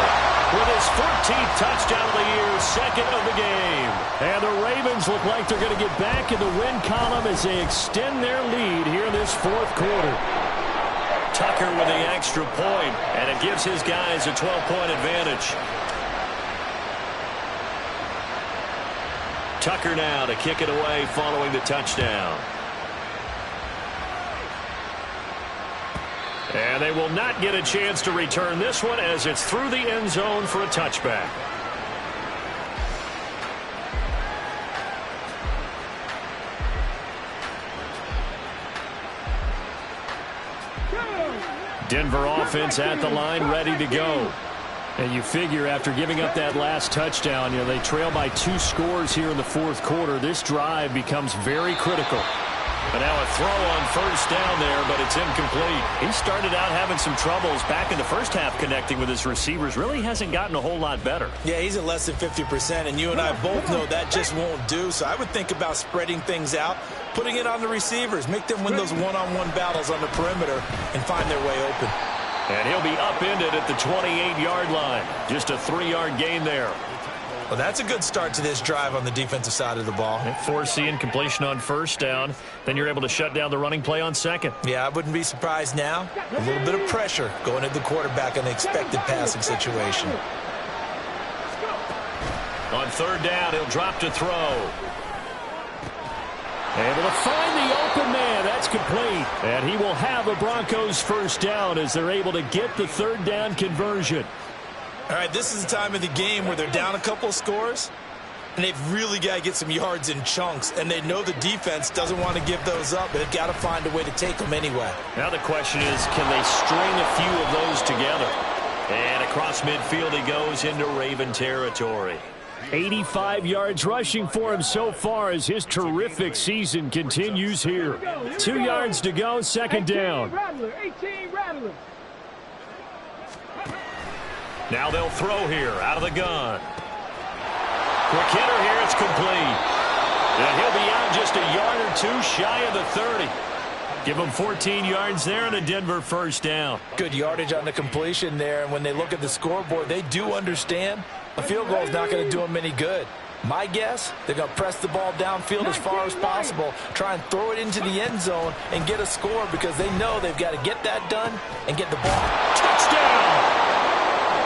with his 14th touchdown of the year, 2nd of the game. And the Ravens look like they're going to get back in the win column as they extend their lead here in this 4th quarter. Tucker with the extra point, and it gives his guys a 12-point advantage. Tucker now to kick it away following the touchdown. And they will not get a chance to return this one as it's through the end zone for a touchback. Denver offense at the line, ready to go. And you figure after giving up that last touchdown, they trail by 2 scores here in the fourth quarter. This drive becomes very critical. But now a throw on first down there, but it's incomplete. He started out having some troubles back in the first half connecting with his receivers. Really hasn't gotten a whole lot better. Yeah, he's at less than 50%, and you and I both know that just won't do. So I would think about spreading things out, putting it on the receivers, make them win those one-on-one battles on the perimeter, and find their way open. And he'll be upended at the 28-yard line. Just a 3-yard gain there. Well, that's a good start to this drive on the defensive side of the ball. Forcing completion on first down. Then you're able to shut down the running play on second. Yeah, I wouldn't be surprised now. A little bit of pressure going at the quarterback in the expected passing situation. On third down, he'll drop to throw. Able to find the open man. That's complete. And he will have a Broncos first down as they're able to get the third down conversion. All right, this is the time of the game where they're down a couple of scores, and they've really got to get some yards in chunks, and they know the defense doesn't want to give those up, but they've got to find a way to take them anyway. Now the question is, can they string a few of those together? And across midfield he goes into Raven territory. 85 yards rushing for him so far as his terrific season continues here. 2 yards to go, second down. 18 Rattler. Now they'll throw here out of the gun. Quick hitter here, it's complete. And he'll be out just a yard or two shy of the 30. Give him 14 yards there and a Denver first down. Good yardage on the completion there, and when they look at the scoreboard, they do understand a field goal is not going to do them any good. My guess, they're going to press the ball downfield as far as possible, try and throw it into the end zone and get a score because they know they've got to get that done and get the ball. Touchdown!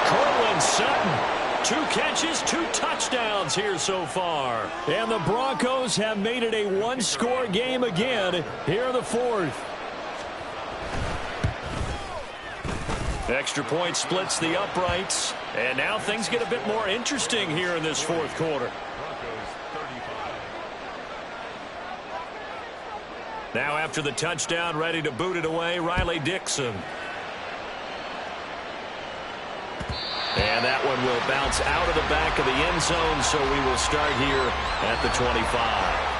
Cortland Sutton, 2 catches, 2 touchdowns here so far. And the Broncos have made it a 1-score game again here in the fourth. Extra point splits the uprights. And now things get a bit more interesting here in this fourth quarter. Now after the touchdown, ready to boot it away, Riley Dixon. And that one will bounce out of the back of the end zone, so we will start here at the 25.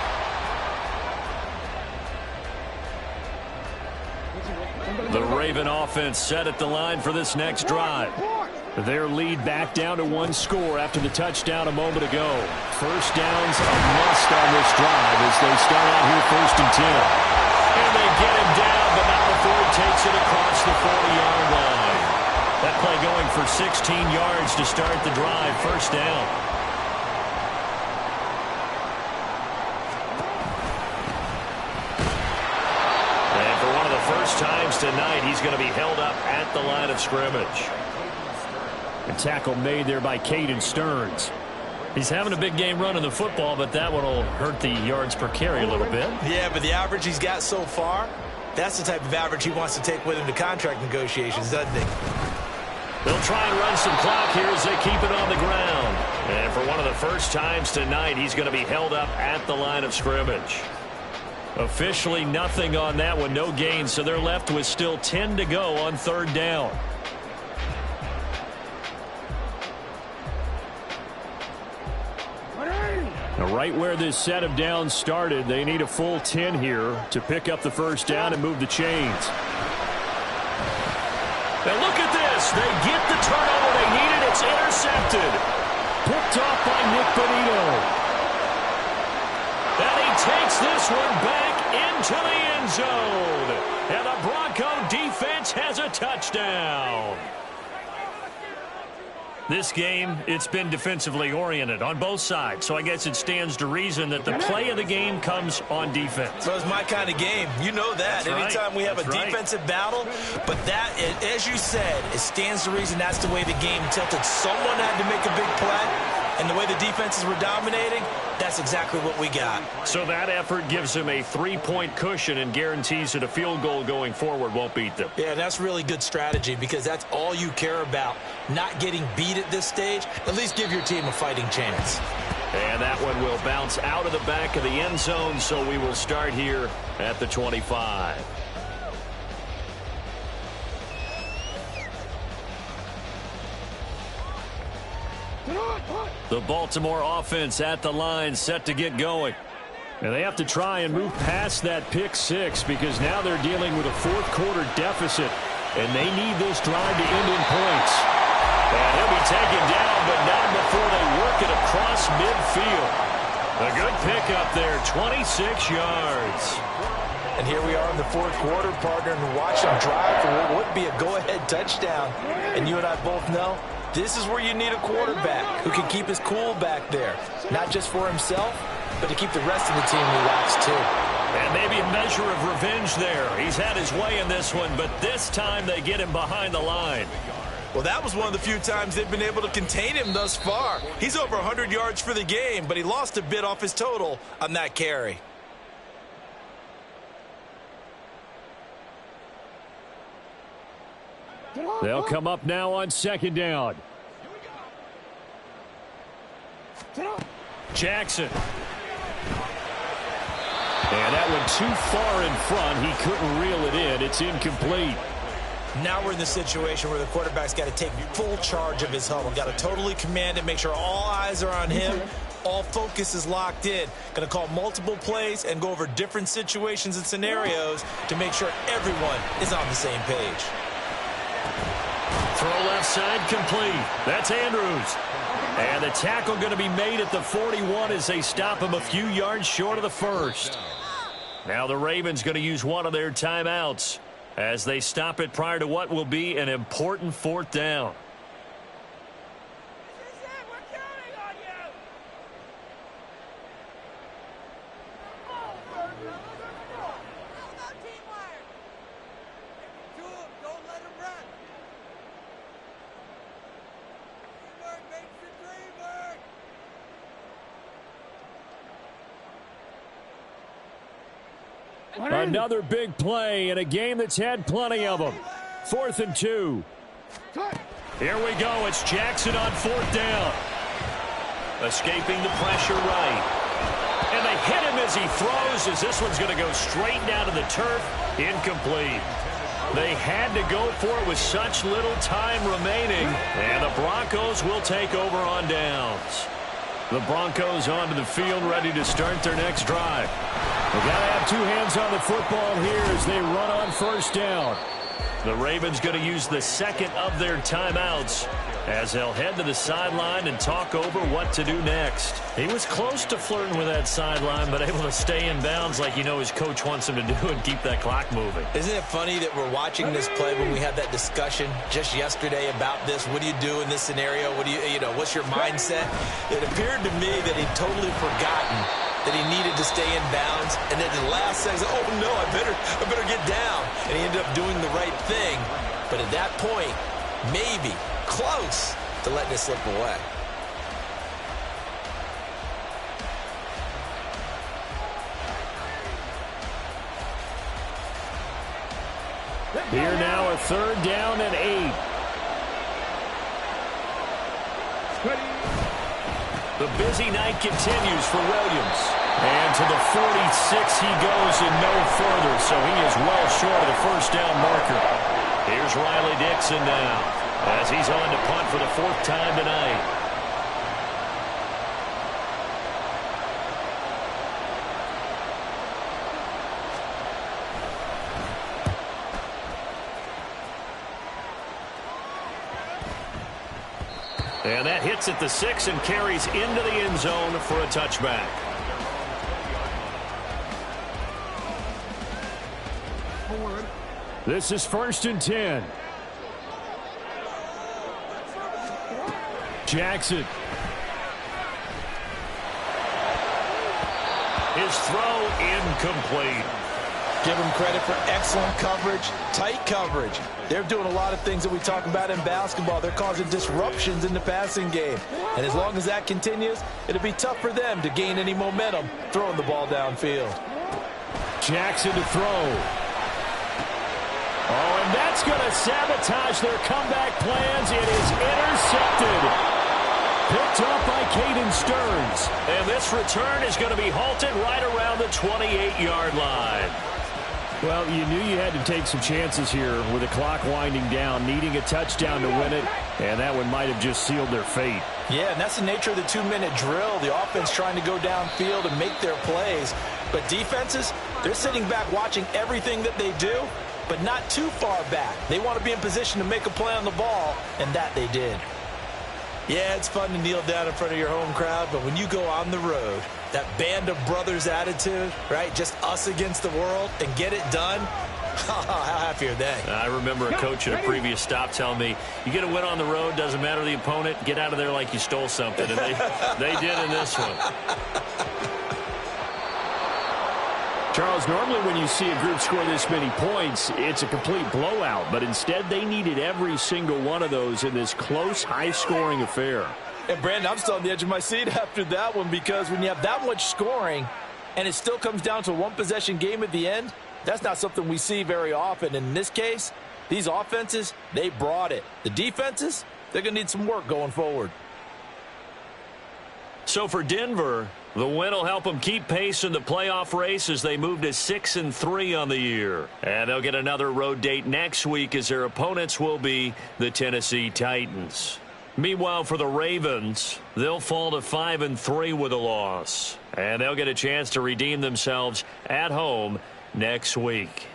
The Raven offense set at the line for this next drive. Their lead back down to 1 score after the touchdown a moment ago. First down's a must on this drive as they start out here first and 10. And they get him down, but not before he takes it across the 40-yard line. That play going for 16 yards to start the drive, first down. And for one of the first times tonight, he's going to be held up at the line of scrimmage. A tackle made there by Caden Stearns. He's having a big game running the football, but that one will hurt the yards per carry a little bit. Yeah, but the average he's got so far, that's the type of average he wants to take with him to contract negotiations, doesn't he? They'll try and run some clock here as they keep it on the ground. And for one of the first times tonight, he's going to be held up at the line of scrimmage. Officially nothing on that one, no gain, so they're left with still 10 to go on third down. Now, right where this set of downs started, they need a full 10 here to pick up the first down and move the chains. Now look at this. They get the turnover they needed. It's intercepted. Picked off by Nick Bonito. And he takes this one back into the end zone. And the Bronco defense has a touchdown. This game, it's been defensively oriented on both sides, so I guess it stands to reason that the play of the game comes on defense. So it's my kind of game. You know that. That's Anytime we have a defensive battle, but that, as you said, it stands to reason that's the way the game tilted. Someone had to make a big play, and the way the defenses were dominating, that's exactly what we got. So that effort gives him a 3-point cushion and guarantees that a field goal going forward won't beat them. Yeah, that's really good strategy because that's all you care about, not getting beat at this stage. At least give your team a fighting chance. And that one will bounce out of the back of the end zone, so we will start here at the 25. The Baltimore offense at the line, set to get going. And they have to try and move past that pick six because now they're dealing with a fourth-quarter deficit, and they need this drive to end in points. And he'll be taken down, but not before they work it across midfield. A good pickup there, 26 yards. And here we are in the fourth quarter, partner, and watch them drive for what would be a go-ahead touchdown. And you and I both know this is where you need a quarterback who can keep his cool back there, not just for himself, but to keep the rest of the team relaxed too. And maybe a measure of revenge there. He's had his way in this one, but this time they get him behind the line. Well, that was one of the few times they've been able to contain him thus far. He's over 100 yards for the game, but he lost a bit off his total on that carry. They'll come up now on second down. Jackson. And that one too far in front. He couldn't reel it in. It's incomplete. Now we're in the situation where the quarterback's got to take full charge of his huddle. Got to totally command it, make sure all eyes are on him. All focus is locked in. Going to call multiple plays and go over different situations and scenarios to make sure everyone is on the same page. Throw left side complete. That's Andrews. And the tackle going to be made at the 41 as they stop him a few yards short of the first. Now the Ravens going to use one of their timeouts as they stop it prior to what will be an important fourth down. Another big play in a game that's had plenty of them. 4th and 2. Here we go. It's Jackson on fourth down. Escaping the pressure right. And they hit him as he throws, as this one's going to go straight down to the turf. Incomplete. They had to go for it with such little time remaining. And the Broncos will take over on downs. The Broncos onto the field, ready to start their next drive. They've got to have two hands on the football here as they run on first down. The Ravens going to use the second of their timeouts as they'll head to the sideline and talk over what to do next. He was close to flirting with that sideline, but able to stay in bounds like you know his coach wants him to do and keep that clock moving. Isn't it funny that we're watching this play when we had that discussion just yesterday about this? What do you do in this scenario? What do you know, what's your mindset? It appeared to me that he'd totally forgotten that he needed to stay in bounds, and then the last second, oh no, I better get down. And he ended up doing the right thing. But at that point, maybe close to letting it slip away. Here now, a 3rd down and 8. The busy night continues for Williams. And to the 46 he goes and no further, so he is well short of the first down marker. Here's Riley Dixon now as he's on to punt for the 4th time tonight. And that hits at the 6 and carries into the end zone for a touchback. This is 1st and 10. Jackson. His throw incomplete. Give them credit for excellent coverage, tight coverage. They're doing a lot of things that we talk about in basketball. They're causing disruptions in the passing game. And as long as that continues, it'll be tough for them to gain any momentum throwing the ball downfield. Jackson to throw. Oh, and that's going to sabotage their comeback plans. It is intercepted. Picked up by Caden Stearns. And this return is going to be halted right around the 28-yard line. Well, you knew you had to take some chances here with the clock winding down, needing a touchdown to win it, and that one might have just sealed their fate. Yeah, and that's the nature of the 2-minute drill. The offense trying to go downfield and make their plays. But defenses, they're sitting back watching everything that they do, but not too far back. They want to be in position to make a play on the ball, and that they did. Yeah, it's fun to kneel down in front of your home crowd, but when you go on the road, that band of brothers attitude, right, just us against the world, and get it done, how happy are they? I remember a coach at a previous stop telling me, you get a win on the road, doesn't matter the opponent, get out of there like you stole something. And they did in this one. Charles, normally when you see a group score this many points, it's a complete blowout. But instead, they needed every single one of those in this close, high-scoring affair. And, Brandon, I'm still on the edge of my seat after that one because when you have that much scoring and it still comes down to a one-possession game at the end, that's not something we see very often. And in this case, these offenses, they brought it. The defenses, they're going to need some work going forward. So for Denver, the win will help them keep pace in the playoff race as they move to 6-3 on the year. And they'll get another road date next week as their opponents will be the Tennessee Titans. Meanwhile, for the Ravens, they'll fall to 5-3 with a loss. And they'll get a chance to redeem themselves at home next week.